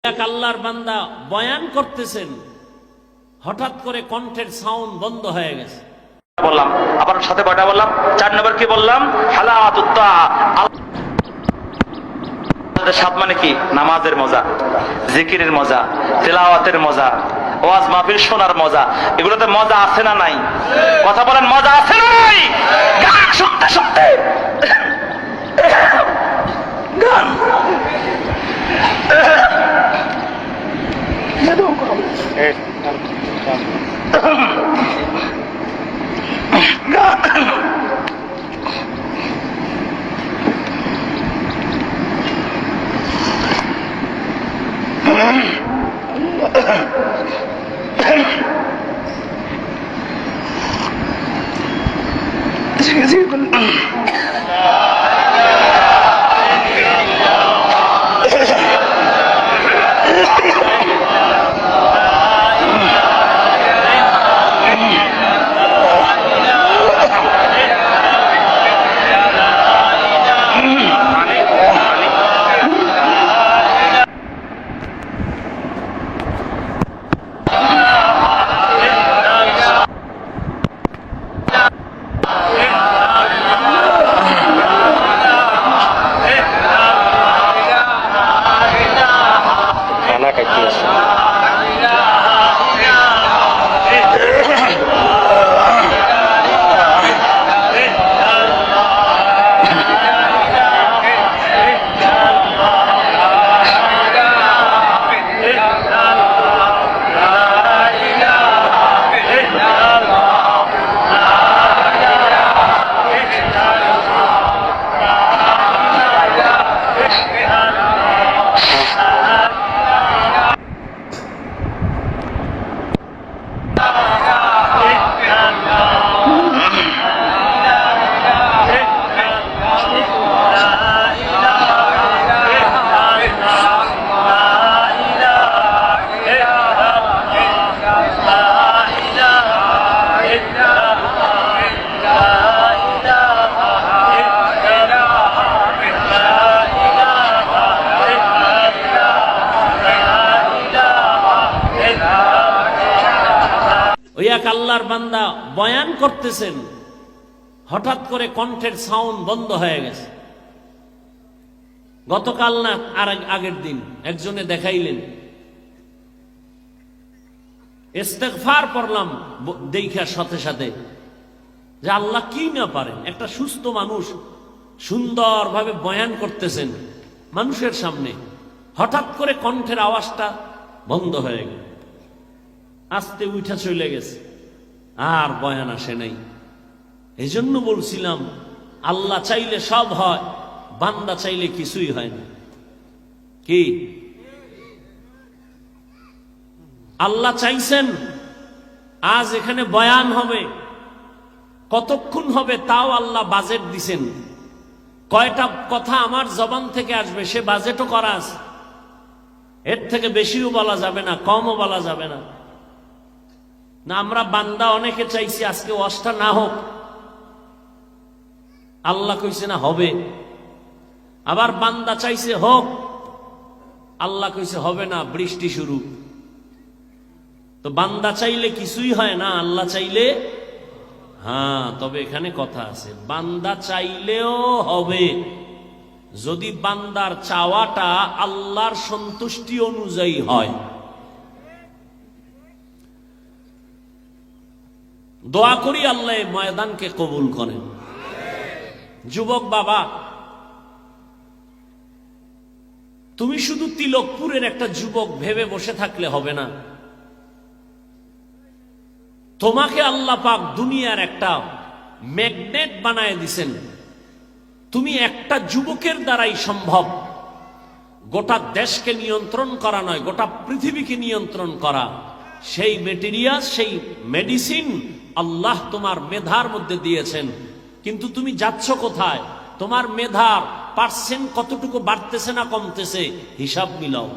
এক আল্লাহর বান্দা বয়ান করতেছেন, হঠাৎ করে কণ্ঠের সাউন্ড বন্ধ হয়ে গেছে। বললাম আবার সাথে কয়টা বললাম? 4 নম্বর কি বললাম? হালাওয়াতুত তাআ। সাত মানে কি? নামাজের মজা, জিকিরের মজা, তেলাওয়াতের মজা, ওয়াজ মাহফিল শোনার মজা। এগুলোতে মজা আছে না নাই? কথা বলেন, মজা আছে না নাই? গান শুনতে শুনতে গান ওই এক আল্লাহর বান্দা বয়ান করতেছেন, হঠাৎ করে কণ্ঠের সাউন্ড বন্ধ হয়ে গেছে। গতকাল না আর আগের দিন একজনে দেখাইলেন, ইস্তেগফার পড়লাম দেখার সাথে সাথে যে আল্লাহ কি না পারেন। একটা সুস্থ মানুষ সুন্দরভাবে বয়ান করতেছেন মানুষের সামনে, হঠাৎ করে কণ্ঠের আওয়াজটা বন্ধ হয়ে গেল, আস্তে উঠা চলে গেছে, আর বয়ান আসে নাই। এই জন্য বলছিলাম আল্লাহ চাইলে সব হয়, বান্দা চাইলে কিছুই হয় না। কি আল্লাহ চাইছেন আজ এখানে বয়ান হবে, কতক্ষণ হবে তাও আল্লাহ বাজেট দিছেন। কয়টা কথা আমার জবান থেকে আসবে সে বাজেটও করা আছে। এর থেকে বেশিও বলা যাবে না, কমও বলা যাবে না। না আমরা বান্দা অনেকে চাইছি আজকে ওয়াজটা না হোক, আল্লাহ কইছে না হবে। আবার বান্দা চাইছে হোক, আল্লাহ কইছে হবে না, বৃষ্টি শুরু। তো বান্দা চাইলে কিছুই হয় না, আল্লাহ চাইলে হ্যাঁ। তবে এখানে কথা আছে, বান্দা চাইলেও হবে যদি বান্দার চাওয়াটা আল্লাহর সন্তুষ্টি অনুযায়ী হয়। দোয়া করি আল্লাহ ময়দানকে কবুল করেন। যুবক বাবা, তুমি শুধু তিলকপুরের একটা যুবক ভেবে বসে থাকলে হবে না। তোমাকে আল্লাহ পাক দুনিয়ার একটা ম্যাগনেট বানায় দিছেন। তুমি একটা যুবকের দ্বারাই সম্ভব গোটা দেশকে নিয়ন্ত্রণ করা নয়, গোটা পৃথিবীকে নিয়ন্ত্রণ করা। সেই মেটেরিয়াল, সেই মেডিসিন আল্লাহ তোমার মেধার মধ্যে দিয়েছেন। কিন্তু তুমি যাচ্ছ কোথায়? তোমার মেধার পার্সেন্ট কতটুকু বাড়তেছে না কমতেছে হিসাব মিলাও।